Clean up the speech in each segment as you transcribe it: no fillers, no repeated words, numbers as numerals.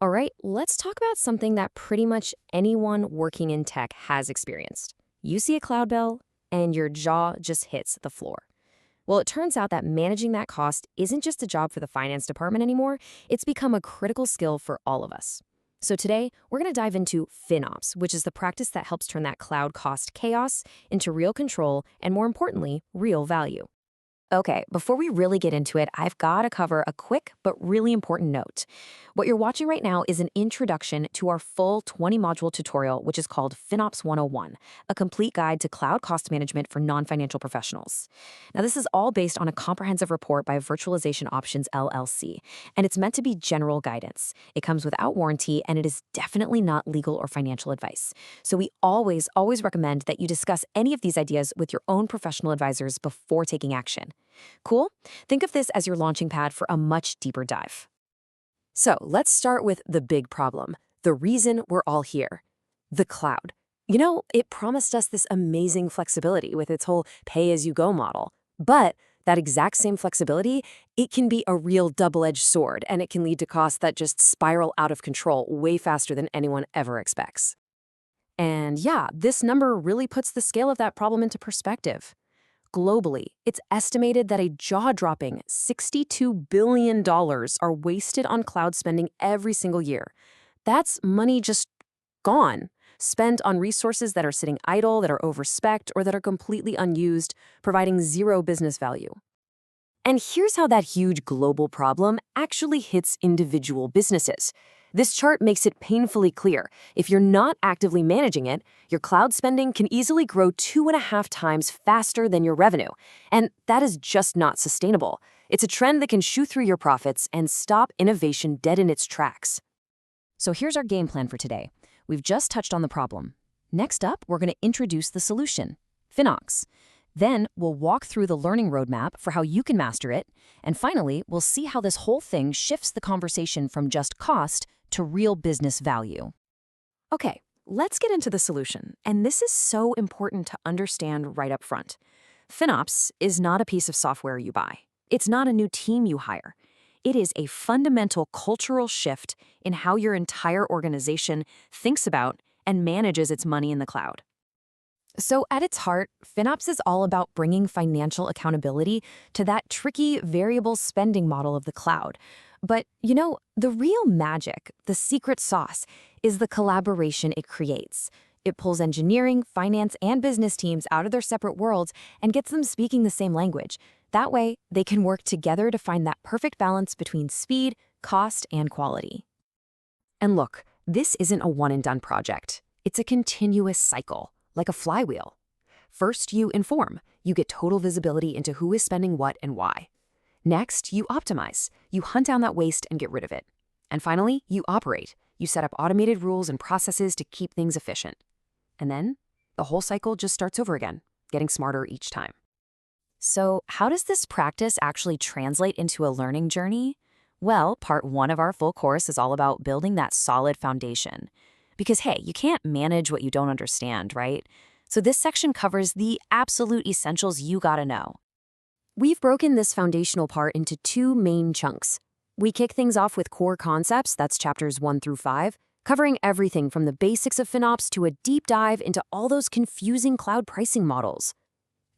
All right, let's talk about something that pretty much anyone working in tech has experienced. You see a cloud bill, and your jaw just hits the floor. Well, it turns out that managing that cost isn't just a job for the finance department anymore, it's become a critical skill for all of us. So today, we're going to dive into FinOps, which is the practice that helps turn that cloud cost chaos into real control and, more importantly, real value. Okay, before we really get into it, I've got to cover a quick but really important note. What you're watching right now is an introduction to our full 20-module tutorial, which is called FinOps 101, a complete guide to cloud cost management for non-financial professionals. Now, this is all based on a comprehensive report by Virtualization Options LLC, and it's meant to be general guidance. It comes without warranty, and it is definitely not legal or financial advice. So we always recommend that you discuss any of these ideas with your own professional advisors before taking action. Cool? Think of this as your launching pad for a much deeper dive. So let's start with the big problem, the reason we're all here, the cloud. It promised us this amazing flexibility with its whole pay-as-you-go model. But that exact same flexibility, it can be a real double-edged sword, and it can lead to costs that just spiral out of control way faster than anyone ever expects. And yeah, this number really puts the scale of that problem into perspective. Globally, it's estimated that a jaw-dropping $62 billion are wasted on cloud spending every single year. That's money just gone, spent on resources that are sitting idle, that are overspec'd, or that are completely unused, providing zero business value. And here's how that huge global problem actually hits individual businesses. This chart makes it painfully clear. If you're not actively managing it, your cloud spending can easily grow 2.5 times faster than your revenue. And that is just not sustainable. It's a trend that can shoot through your profits and stop innovation dead in its tracks. So here's our game plan for today. We've just touched on the problem. Next up, we're going to introduce the solution, FinOps. Then we'll walk through the learning roadmap for how you can master it. And finally, we'll see how this whole thing shifts the conversation from just cost to real business value. Okay, let's get into the solution. And this is so important to understand right up front. FinOps is not a piece of software you buy. It's not a new team you hire. It is a fundamental cultural shift in how your entire organization thinks about and manages its money in the cloud. So at its heart, FinOps is all about bringing financial accountability to that tricky variable spending model of the cloud. But, the real magic, the secret sauce, is the collaboration it creates. It pulls engineering, finance, and business teams out of their separate worlds and gets them speaking the same language. That way, they can work together to find that perfect balance between speed, cost, and quality. And look, this isn't a one-and-done project. It's a continuous cycle, like a flywheel. First, you inform. You get total visibility into who is spending what and why. Next, you optimize. You hunt down that waste and get rid of it. And finally, you operate. You set up automated rules and processes to keep things efficient. And then, the whole cycle just starts over again, getting smarter each time. So, how does this practice actually translate into a learning journey? Well, part 1 of our full course is all about building that solid foundation. Because, hey, you can't manage what you don't understand, right? So this section covers the absolute essentials you gotta know. We've broken this foundational part into 2 main chunks. We kick things off with core concepts, that's chapters 1 through 5, covering everything from the basics of FinOps to a deep dive into all those confusing cloud pricing models.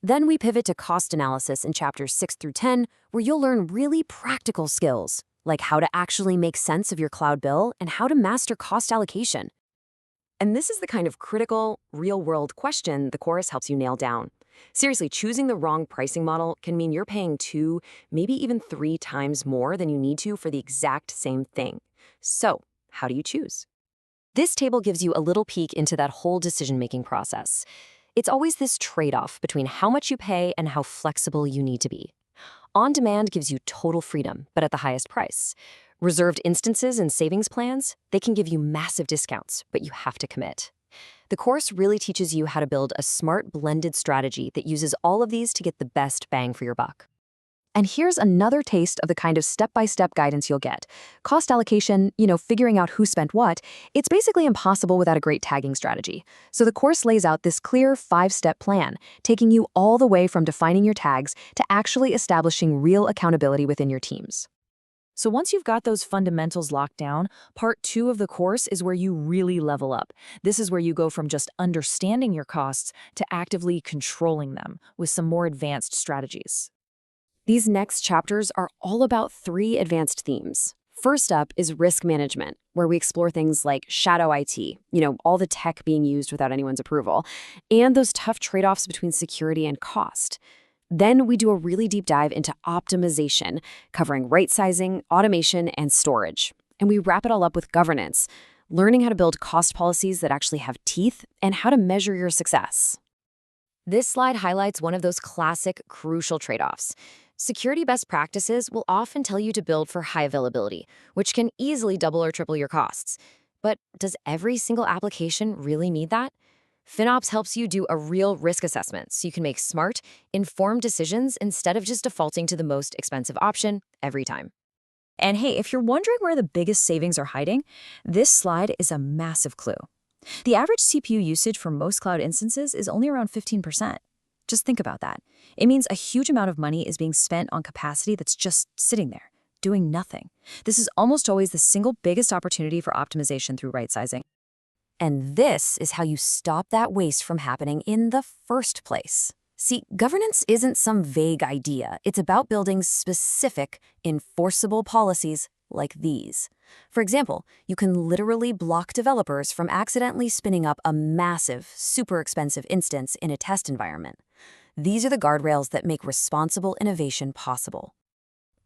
Then we pivot to cost analysis in chapters 6 through 10, where you'll learn really practical skills, like how to actually make sense of your cloud bill and how to master cost allocation. And this is the kind of critical, real-world question the course helps you nail down. Seriously, choosing the wrong pricing model can mean you're paying 2, maybe even 3 times more than you need to for the exact same thing. So, how do you choose? This table gives you a little peek into that whole decision-making process. It's always this trade-off between how much you pay and how flexible you need to be. On-demand gives you total freedom, but at the highest price. Reserved instances and savings plans, they can give you massive discounts, but you have to commit. The course really teaches you how to build a smart blended strategy that uses all of these to get the best bang for your buck. And here's another taste of the kind of step-by-step guidance you'll get. Cost allocation, figuring out who spent what, it's basically impossible without a great tagging strategy. So the course lays out this clear 5-step plan, taking you all the way from defining your tags to actually establishing real accountability within your teams. So once you've got those fundamentals locked down, part 2 of the course is where you really level up. This is where you go from just understanding your costs to actively controlling them with some more advanced strategies. These next chapters are all about 3 advanced themes. First up is risk management, where we explore things like shadow IT, all the tech being used without anyone's approval, and those tough trade-offs between security and cost. Then we do a really deep dive into optimization, covering right-sizing, automation, and storage. And we wrap it all up with governance, learning how to build cost policies that actually have teeth and how to measure your success. This slide highlights one of those classic, crucial trade-offs. Security best practices will often tell you to build for high availability, which can easily double or triple your costs. But does every single application really need that? FinOps helps you do a real risk assessment so you can make smart, informed decisions instead of just defaulting to the most expensive option every time. And hey, if you're wondering where the biggest savings are hiding, this slide is a massive clue. The average CPU usage for most cloud instances is only around 15%. Just think about that. It means a huge amount of money is being spent on capacity that's just sitting there, doing nothing. This is almost always the single biggest opportunity for optimization through right-sizing. And this is how you stop that waste from happening in the first place. See, governance isn't some vague idea. It's about building specific, enforceable policies like these. For example, you can literally block developers from accidentally spinning up a massive, super expensive instance in a test environment. These are the guardrails that make responsible innovation possible.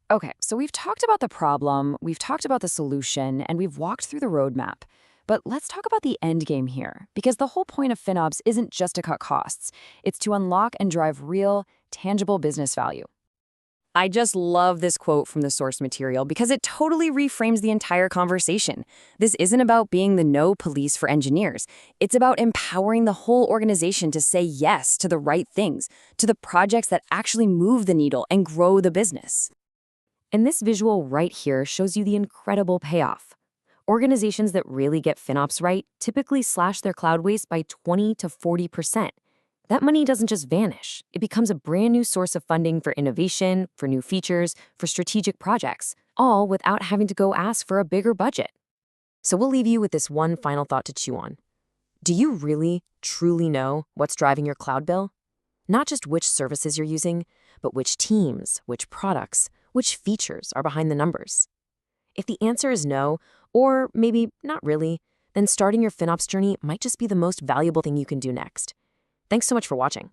Okay, so we've talked about the problem, we've talked about the solution, and we've walked through the roadmap. But let's talk about the end game here, because the whole point of FinOps isn't just to cut costs. It's to unlock and drive real, tangible business value. I just love this quote from the source material because it totally reframes the entire conversation. This isn't about being the no police for engineers. It's about empowering the whole organization to say yes to the right things, to the projects that actually move the needle and grow the business. And this visual right here shows you the incredible payoff. Organizations that really get FinOps right typically slash their cloud waste by 20 to 40%. That money doesn't just vanish. It becomes a brand new source of funding for innovation, for new features, for strategic projects, all without having to go ask for a bigger budget. So we'll leave you with this one final thought to chew on. Do you really, truly know what's driving your cloud bill? Not just which services you're using, but which teams, which products, which features are behind the numbers. If the answer is no, or maybe not really, then starting your FinOps journey might just be the most valuable thing you can do next. Thanks so much for watching.